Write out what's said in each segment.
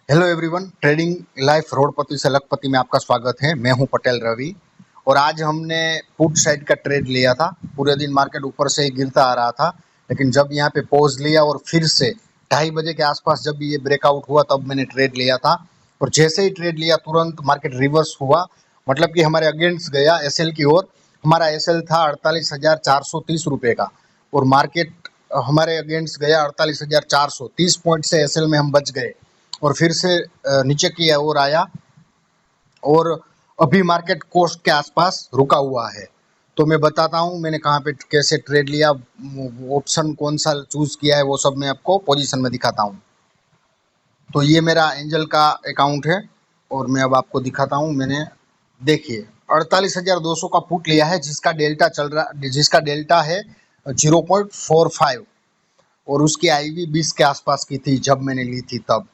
Hello everyone, trading life रोडपति से लखपति में आपका स्वागत है। मैं हूं पटेल रवि और आज हमने पुट साइड का ट्रेड लिया था। पूरे दिन मार्केट ऊपर से ही गिरता आ रहा था, लेकिन जब यहां पे पॉज लिया और फिर से 2:30 बजे के आसपास जब ये ब्रेकआउट हुआ तब मैंने ट्रेड लिया था। और जैसे ही ट्रेड लिया तुरंत मार्केट रिवर्स हुआ, मतलब कि हमारे अगेंस्ट गया एसएल की ओर। हमारा एसएल था 48,430 रुपये का और मार्केट हमारे अगेंस्ट गया 48,430 पॉइंट से एसएल में हम बच गए और फिर से नीचे की ओर आया और अभी मार्केट कोस्ट के आसपास रुका हुआ है। तो मैं बताता हूँ मैंने कहाँ पे कैसे ट्रेड लिया, ऑप्शन कौन सा चूज किया है, वो सब मैं आपको पोजीशन में दिखाता हूँ। तो ये मेरा एंजल का अकाउंट है और मैं अब आपको दिखाता हूँ। मैंने देखिए 48,200 का पुट लिया है जिसका डेल्टा है 0.45 और उसकी आईवी 20 के आसपास की थी जब मैंने ली थी तब,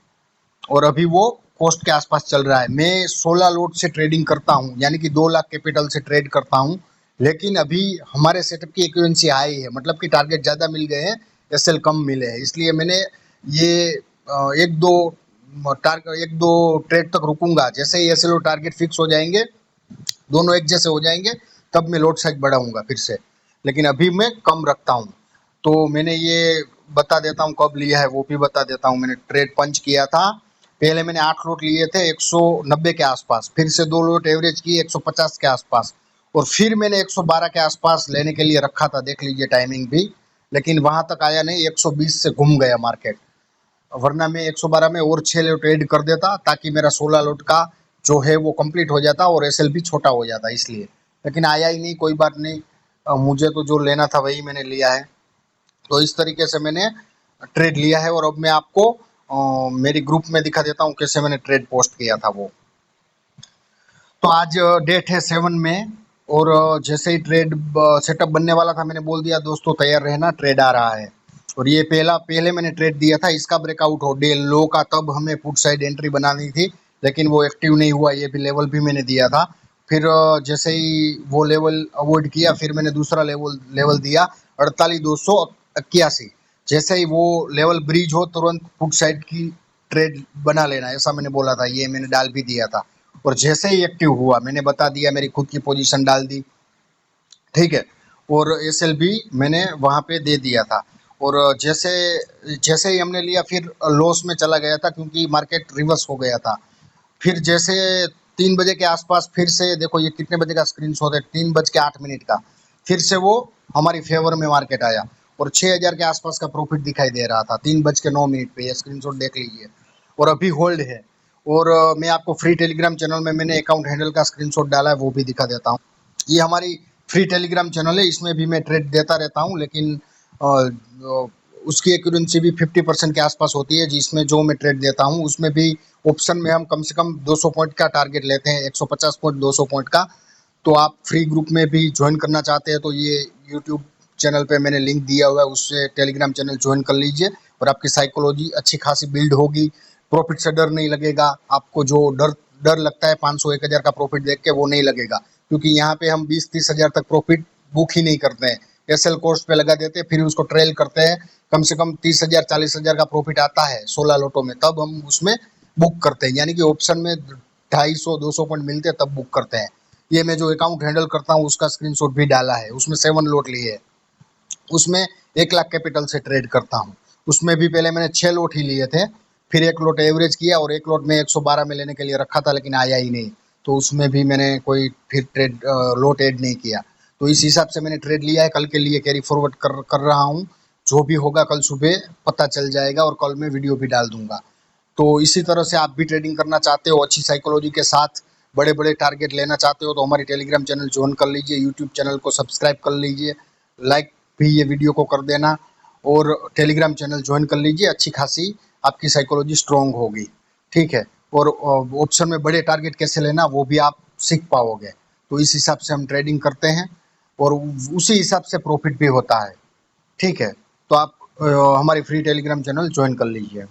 और अभी वो कोस्ट के आसपास चल रहा है। मैं 16 लोट से ट्रेडिंग करता हूँ, यानी कि 2 लाख कैपिटल से ट्रेड करता हूँ। लेकिन अभी हमारे सेटअप की एक्यूरेंसी हाई है, मतलब कि टारगेट ज़्यादा मिल गए हैं, एसएल कम मिले हैं, इसलिए मैंने ये एक दो ट्रेड तक रुकूंगा। जैसे ही एसएल और टारगेट फिक्स हो जाएंगे, दोनों एक जैसे हो जाएंगे, तब मैं लोट साइज बढ़ाऊंगा फिर से, लेकिन अभी मैं कम रखता हूँ। तो मैंने ये बता देता हूँ कब लिया है, वो भी बता देता हूँ। मैंने ट्रेड पंच किया था, पहले मैंने 8 लोट लिए थे 190 के आसपास, फिर से 2 लोट एवरेज की 150 के आसपास, और फिर मैंने 112 के आसपास लेने के लिए रखा था, देख लीजिए टाइमिंग भी, लेकिन वहां तक आया नहीं, 120 से घूम गया मार्केट। वरना मैं 112 में और 6 लोट ऐड कर देता ताकि मेरा 16 लोट का जो है वो कंप्लीट हो जाता और एसएल भी छोटा हो जाता, इसलिए। लेकिन आया ही नहीं, कोई बात नहीं। मुझे तो जो लेना था वही मैंने लिया है। तो इस तरीके से मैंने ट्रेड लिया है और अब मैं आपको मेरी ग्रुप में दिखा देता हूँ कैसे मैंने ट्रेड पोस्ट किया था वो। तो आज डेट है 7 में और जैसे ही ट्रेड सेटअप बनने वाला था, मैंने बोल दिया दोस्तों तैयार रहना, ट्रेड आ रहा है। और ये पहले मैंने ट्रेड दिया था, इसका ब्रेकआउट हो डे लो का, तब हमें पुट साइड एंट्री बनानी थी, लेकिन वो एक्टिव नहीं हुआ। ये भी लेवल भी मैंने दिया था। फिर जैसे ही वो लेवल अवॉइड किया, फिर मैंने दूसरा लेवल दिया 48,281। जैसे ही वो लेवल ब्रीज हो तुरंत पुट साइड की ट्रेड बना लेना, ऐसा मैंने बोला था। ये मैंने डाल भी दिया था और जैसे ही एक्टिव हुआ मैंने बता दिया, मेरी खुद की पोजीशन डाल दी, ठीक है। और एसएल भी मैंने वहां पे दे दिया था। और जैसे जैसे ही हमने लिया फिर लॉस में चला गया था क्योंकि मार्केट रिवर्स हो गया था। फिर जैसे 3 बजे के आसपास फिर से देखो, ये कितने बजे का स्क्रीनशॉट है, 3:08 का, फिर से वो हमारी फेवर में मार्केट आया और 6,000 के आसपास का प्रॉफिट दिखाई दे रहा था 3:09 पे। ये स्क्रीनशॉट देख लीजिए और अभी होल्ड है। और मैं आपको फ्री टेलीग्राम चैनल में मैंने अकाउंट हैंडल का स्क्रीनशॉट डाला है, वो भी दिखा देता हूँ। ये हमारी फ्री टेलीग्राम चैनल है, इसमें भी मैं ट्रेड देता रहता हूँ, लेकिन उसकी एक्यूरेंसी भी 50% के आसपास होती है। जिसमें जो मैं ट्रेड देता हूँ उसमें भी ऑप्शन में हम कम से कम 200 पॉइंट का टारगेट लेते हैं, 150 पॉइंट 200 पॉइंट का। तो आप फ्री ग्रुप में भी ज्वाइन करना चाहते हैं तो ये यूट्यूब चैनल पे मैंने लिंक दिया हुआ है, उससे टेलीग्राम चैनल ज्वाइन कर लीजिए और आपकी साइकोलॉजी अच्छी खासी बिल्ड होगी। प्रॉफिट से डर नहीं लगेगा आपको, जो डर डर लगता है 500 1,000 का प्रॉफिट देख के, वो नहीं लगेगा, क्योंकि यहाँ पे हम 20-30 हज़ार तक प्रॉफिट बुक ही नहीं करते हैं। एसएल कोर्स पे लगा देते हैं, फिर उसको ट्रेल करते हैं। कम से कम 30,000 40,000 का प्रॉफिट आता है 16 लोटों में, तब हम उसमें बुक करते हैं, यानी कि ऑप्शन में 250-200 पॉइंट मिलते हैं तब बुक करते हैं। ये मैं जो अकाउंट हैंडल करता हूँ उसका स्क्रीनशॉट भी डाला है, उसमें 7 लोट लिए है, उसमें 1 लाख कैपिटल से ट्रेड करता हूँ। उसमें भी पहले मैंने 6 लोट ही लिए थे, फिर 1 लोट एवरेज किया और 1 लोट में 112 में लेने के लिए रखा था, लेकिन आया ही नहीं, तो उसमें भी मैंने कोई फिर ट्रेड लोट ऐड नहीं किया। तो इस हिसाब से मैंने ट्रेड लिया है, कल के लिए कैरी फॉरवर्ड कर रहा हूँ। जो भी होगा कल सुबह पता चल जाएगा और कल मैं वीडियो भी डाल दूंगा। तो इसी तरह से आप भी ट्रेडिंग करना चाहते हो अच्छी साइकोलॉजी के साथ, बड़े बड़े टारगेट लेना चाहते हो, तो हमारी टेलीग्राम चैनल ज्वाइन कर लीजिए, यूट्यूब चैनल को सब्सक्राइब कर लीजिए, लाइक भी ये वीडियो को कर देना और टेलीग्राम चैनल ज्वाइन कर लीजिए। अच्छी खासी आपकी साइकोलॉजी स्ट्रॉन्ग होगी, ठीक है। और ऑप्शन में बड़े टारगेट कैसे लेना वो भी आप सीख पाओगे। तो इस हिसाब से हम ट्रेडिंग करते हैं और उसी हिसाब से प्रॉफिट भी होता है, ठीक है। तो आप हमारी फ्री टेलीग्राम चैनल ज्वाइन कर लीजिए।